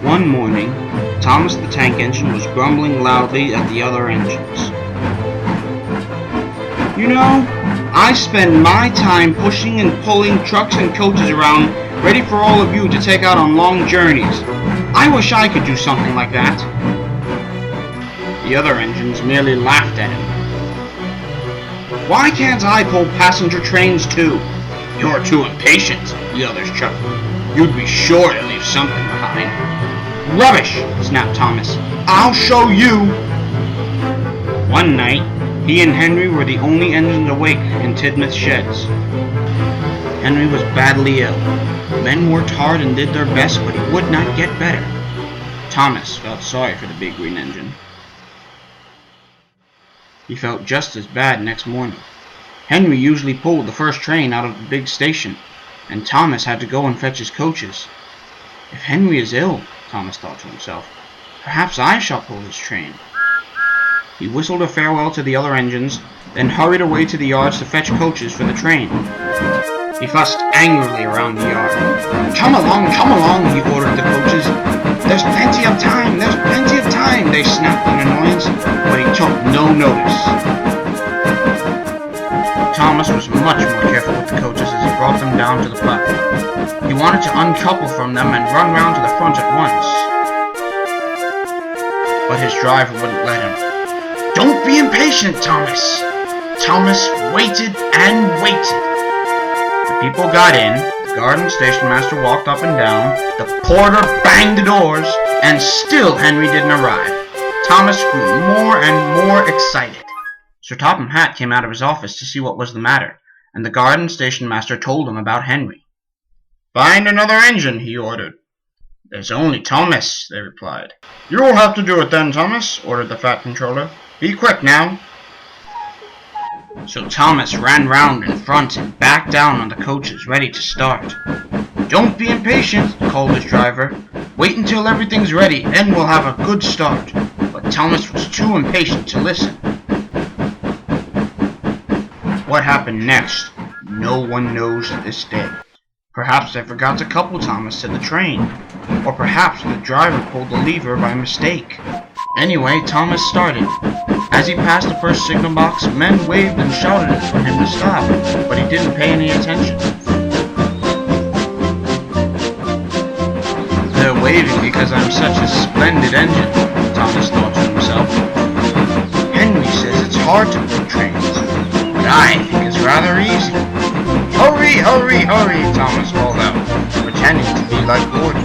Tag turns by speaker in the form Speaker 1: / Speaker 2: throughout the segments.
Speaker 1: One morning, Thomas the tank engine was grumbling loudly at the other engines. You know, I spend my time pushing and pulling trucks and coaches around, ready for all of you to take out on long journeys. I wish I could do something like that. The other engines merely laughed at him. Why can't I pull passenger trains too? You're too impatient, the others chuckled. You'd be sure to leave something behind. Rubbish, snapped Thomas. I'll show you. One night, he and Henry were the only engines awake in Tidmouth's sheds. Henry was badly ill. Men worked hard and did their best, but he would not get better. Thomas felt sorry for the big green engine. He felt just as bad next morning. Henry usually pulled the first train out of the big station, and Thomas had to go and fetch his coaches. If Henry is ill, Thomas thought to himself, perhaps I shall pull his train. He whistled a farewell to the other engines, then hurried away to the yards to fetch coaches for the train. He fussed angrily around the yard. Come along, he ordered the coaches. There's plenty of time, they snapped in annoyance, but he took no notice. Thomas was much more careful with the coaches as he brought them down to the platform. He wanted to uncouple from them and run round to the front at once. But his driver wouldn't let him. Don't be impatient, Thomas! Thomas waited and waited. The people got in, the guard and station master walked up and down, the porter banged the doors, and still Henry didn't arrive. Thomas grew more and more excited. Sir Topham Hatt came out of his office to see what was the matter, and the guard and station master told him about Henry. Find another engine, he ordered. There's only Thomas, they replied. You'll have to do it then, Thomas, ordered the fat controller. Be quick now. So Thomas ran round in front and backed down on the coaches, ready to start. Don't be impatient, called his driver. Wait until everything's ready, then we'll have a good start. But Thomas was too impatient to listen. What happened next, no one knows to this day. Perhaps they forgot to couple Thomas to the train, or perhaps the driver pulled the lever by mistake. Anyway, Thomas started. As he passed the first signal box, men waved and shouted for him to stop, but he didn't pay any attention. They're waving because I'm such a splendid engine, Thomas thought to himself. Henry says it's hard to pull trains, but I think it's rather easy. Hurry, Thomas called out, pretending to be like Gordon.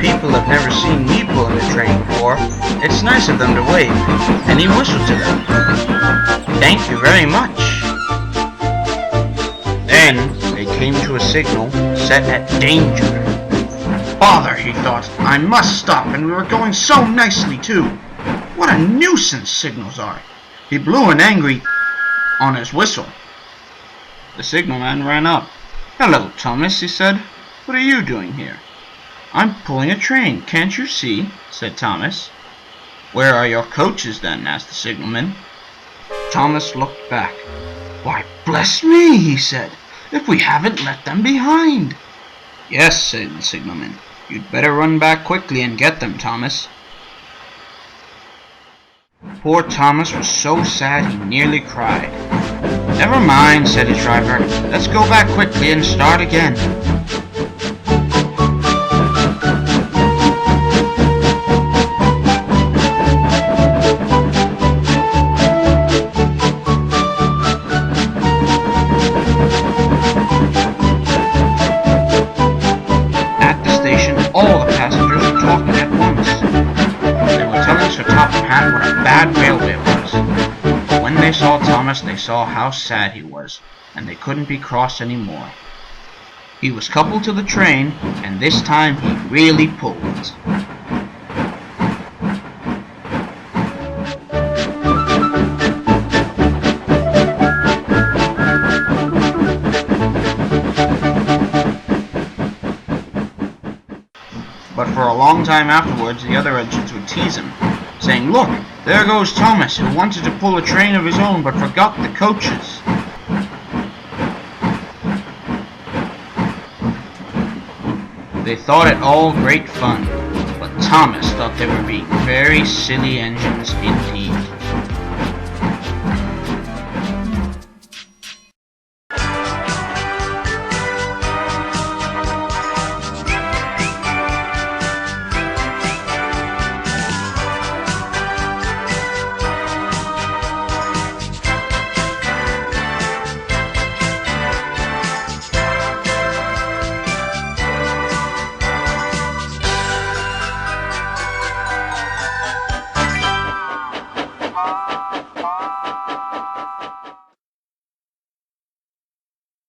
Speaker 1: People have never seen me pulling a train before. It's nice of them to wave, and he whistled to them. Thank you very much. Then they came to a signal set at danger. Bother, he thought, I must stop, and we were going so nicely too. What a nuisance signals are. He blew an angry on his whistle. The signalman ran up. Hello, Thomas, he said. What are you doing here? I'm pulling a train, can't you see? Said Thomas. Where are your coaches then? Asked the signalman. Thomas looked back. Why, bless me, he said, if we haven't left them behind. Yes, said the signalman. You'd better run back quickly and get them, Thomas. Poor Thomas was so sad he nearly cried. Never mind, said his driver. Let's go back quickly and start again. At the station, all the passengers were talking at once. They were telling Sir Topham Hatt what a bad railway was. When they saw Thomas, they saw how sad he was, and they couldn't be cross any more. He was coupled to the train, and this time he really pulled. But for a long time afterwards, the other engines would tease him, saying, Look, there goes Thomas, who wanted to pull a train of his own but forgot the coaches. They thought it all great fun. Thomas thought they were being very silly engines indeed.